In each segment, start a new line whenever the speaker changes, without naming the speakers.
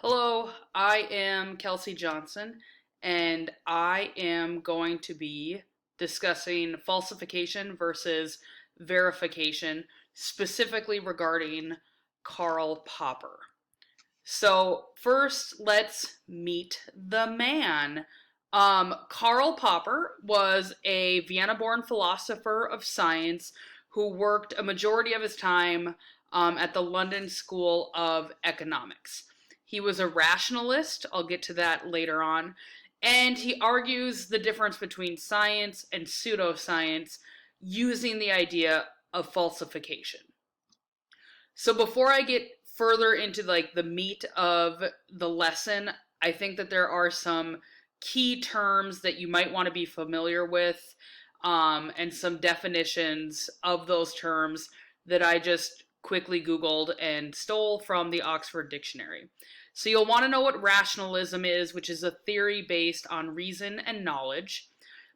Hello, I am Kelsey Johnson, and I am going to be discussing falsification versus verification, specifically regarding Karl Popper. So, first, let's meet the man. Karl Popper was a Vienna born philosopher of science who worked a majority of his time at the London School of Economics. He was a rationalist, I'll get to that later on, and he argues the difference between science and pseudoscience using the idea of falsification. So before I get further into like the meat of the lesson, I think that there are some key terms that you might want to be familiar with, and some definitions of those terms that I just quickly Googled and stole from the Oxford Dictionary. So you'll want to know what rationalism is, which is a theory based on reason and knowledge.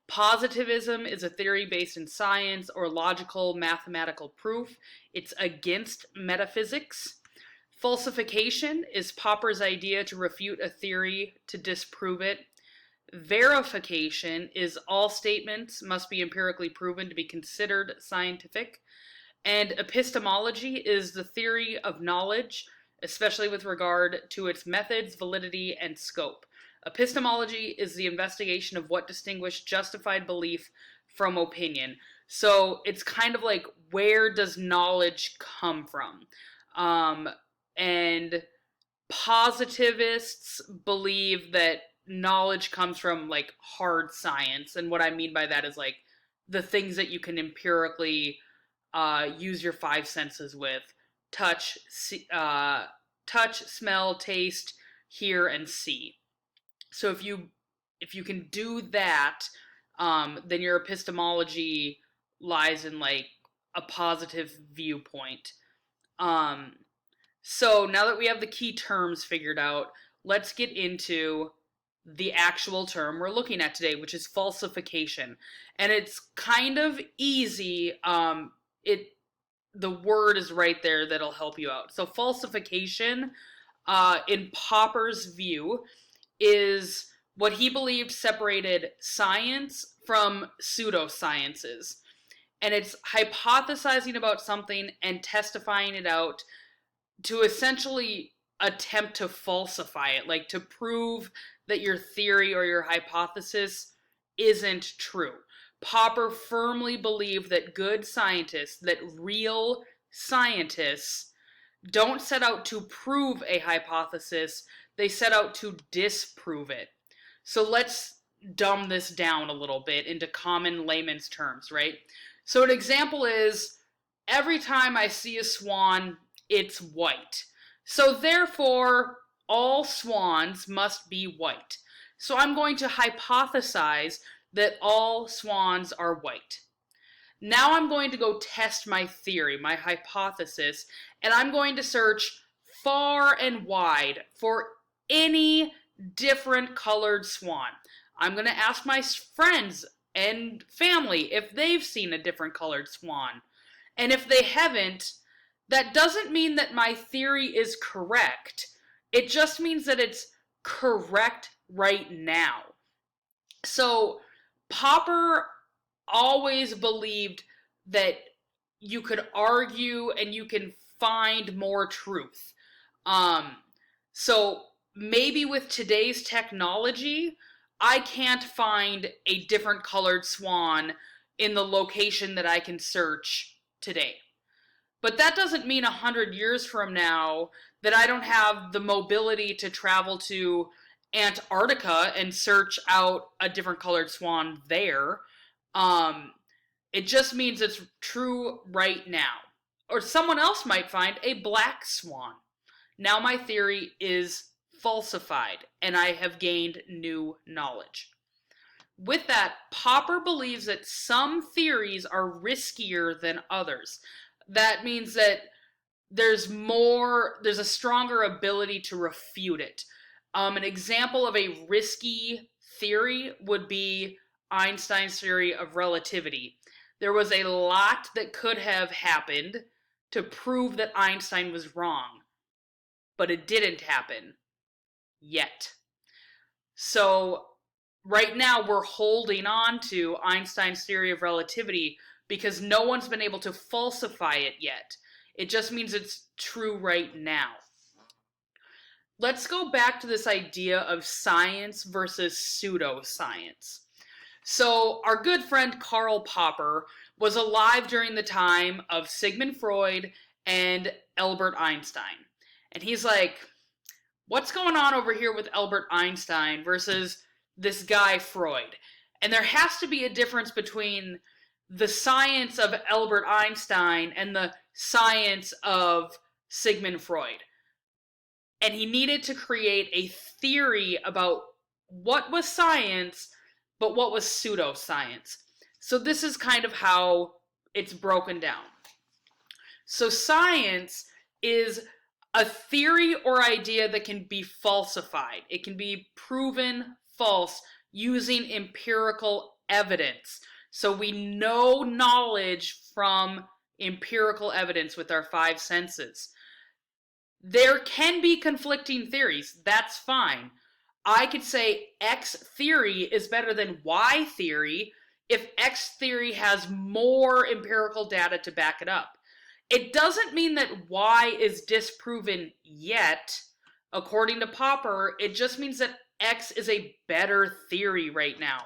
Positivism is a theory based in science or logical mathematical proof. It's against metaphysics. Falsification is Popper's idea to refute a theory to disprove it. Verification is all statements must be empirically proven to be considered scientific. And epistemology is the theory of knowledge, especially with regard to its methods, validity, and scope. Epistemology is the investigation of what distinguishes justified belief from opinion. So it's kind of like, where does knowledge come from? And positivists believe that knowledge comes from like hard science. And what I mean by that is like the things that you can empirically use your five senses with: touch, touch, smell, taste, hear, and see. So if you can do that, then your epistemology lies in like a positive viewpoint. So now that we have the key terms figured out, let's get into the actual term we're looking at today, which is falsification. And it's kind of easy. The word is right there that'll help you out. So falsification, in Popper's view, is what he believed separated science from pseudosciences. And it's hypothesizing about something and testifying it out to essentially attempt to falsify it, like to prove that your theory or your hypothesis isn't true. Popper firmly believed that good scientists, that real scientists, don't set out to prove a hypothesis, they set out to disprove it. So let's dumb this down a little bit into common layman's terms, right? So an example is, every time I see a swan, it's white. So therefore, all swans must be white. So I'm going to hypothesize that all swans are white. Now I'm going to go test my theory, my hypothesis, and I'm going to search far and wide for any different colored swan. I'm going to ask my friends and family if they've seen a different colored swan. And if they haven't, that doesn't mean that my theory is correct. It just means that it's correct right now. So Popper always believed that you could argue and you can find more truth. So maybe with today's technology, I can't find a different colored swan in the location that I can search today. But that doesn't mean 100 years from now that I don't have the mobility to travel to Antarctica and search out a different colored swan there. It just means it's true right now. Or someone else might find a black swan. Now my theory is falsified, and I have gained new knowledge. With that, Popper believes that some theories are riskier than others. That means that there's a stronger ability to refute it. An example of a risky theory would be Einstein's theory of relativity. There was a lot that could have happened to prove that Einstein was wrong, but it didn't happen. yet. So right now we're holding on to Einstein's theory of relativity because no one's been able to falsify it yet. It just means it's true right now. Let's go back to this idea of science versus pseudoscience. So, our good friend Karl Popper was alive during the time of Sigmund Freud and Albert Einstein. And he's like, what's going on over here with Albert Einstein versus this guy Freud? And there has to be a difference between the science of Albert Einstein and the science of Sigmund Freud. And he needed to create a theory about what was science, but what was pseudoscience. So this is kind of how it's broken down. So science is a theory or idea that can be falsified. It can be proven false using empirical evidence. So we know knowledge from empirical evidence with our five senses. There can be conflicting theories. That's fine. I could say X theory is better than Y theory if X theory has more empirical data to back it up. It doesn't mean that Y is disproven yet. According to Popper, it just means that X is a better theory right now.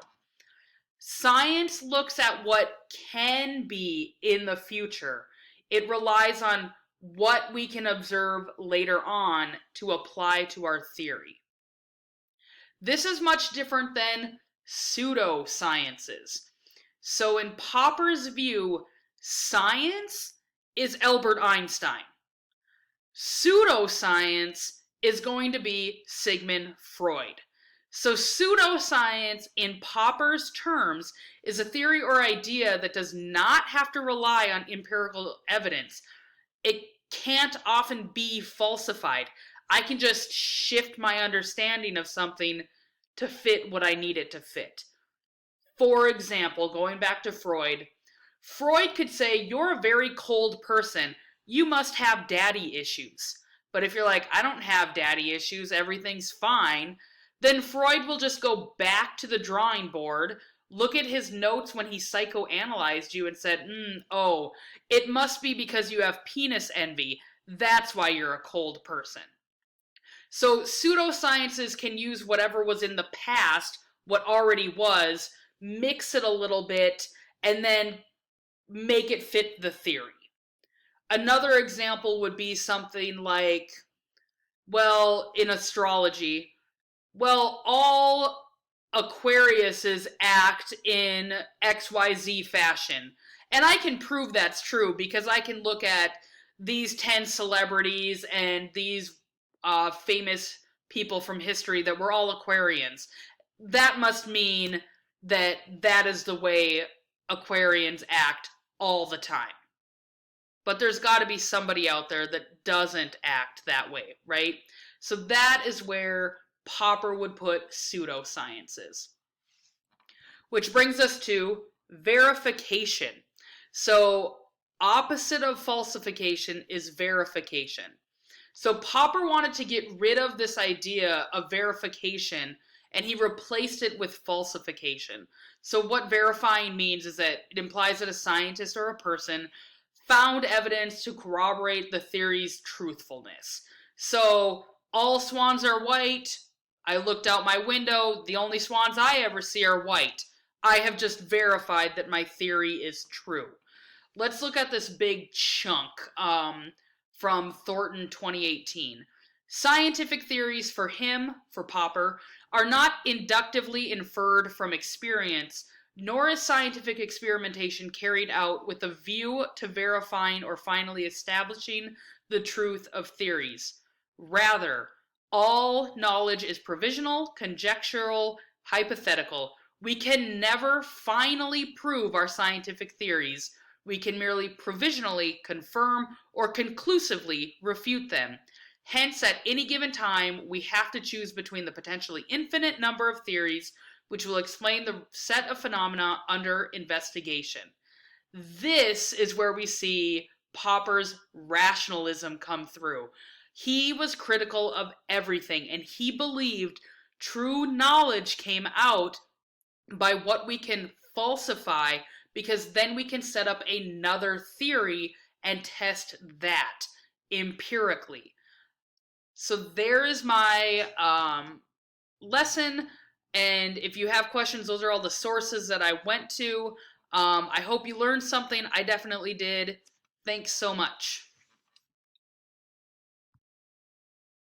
Science looks at what can be in the future. It relies on what we can observe later on to apply to our theory. This is much different than pseudosciences. So in Popper's view, science is Albert Einstein. Pseudoscience is going to be Sigmund Freud. So pseudoscience, in Popper's terms, is a theory or idea that does not have to rely on empirical evidence. It can't often be falsified. I can just shift my understanding of something to fit what I need it to fit. For example, going back to Freud, Freud could say, you're a very cold person. You must have daddy issues. But if you're like, I don't have daddy issues, everything's fine, then Freud will just go back to the drawing board, look at his notes when he psychoanalyzed you and said, oh, it must be because you have penis envy. That's why you're a cold person. So pseudosciences can use whatever was in the past, what already was, mix it a little bit, and then make it fit the theory. Another example would be something like, well, in astrology, well, all Aquariuses act in XYZ fashion. And I can prove that's true because I can look at these 10 celebrities and these famous people from history that were all Aquarians. That must mean that that is the way Aquarians act all the time. But there's got to be somebody out there that doesn't act that way, right? So that is where Popper would put pseudosciences. Which brings us to verification. So opposite of falsification is verification. So Popper wanted to get rid of this idea of verification and he replaced it with falsification. So what verifying means is that it implies that a scientist or a person found evidence to corroborate the theory's truthfulness. So all swans are white. I looked out my window. The only swans I ever see are white. I have just verified that my theory is true. Let's look at this big chunk from Thornton 2018. Scientific theories for him, for Popper, are not inductively inferred from experience, nor is scientific experimentation carried out with a view to verifying or finally establishing the truth of theories. Rather, all knowledge is provisional, conjectural, hypothetical. We can never finally prove our scientific theories. We can merely provisionally confirm or conclusively refute them. Hence, at any given time, we have to choose between the potentially infinite number of theories which will explain the set of phenomena under investigation. This is where we see Popper's rationalism come through. He was critical of everything, and he believed true knowledge came out by what we can falsify, because then we can set up another theory and test that empirically. So there is my lesson. And if you have questions, those are all the sources that I went to. I hope you learned something. I definitely did. Thanks so much.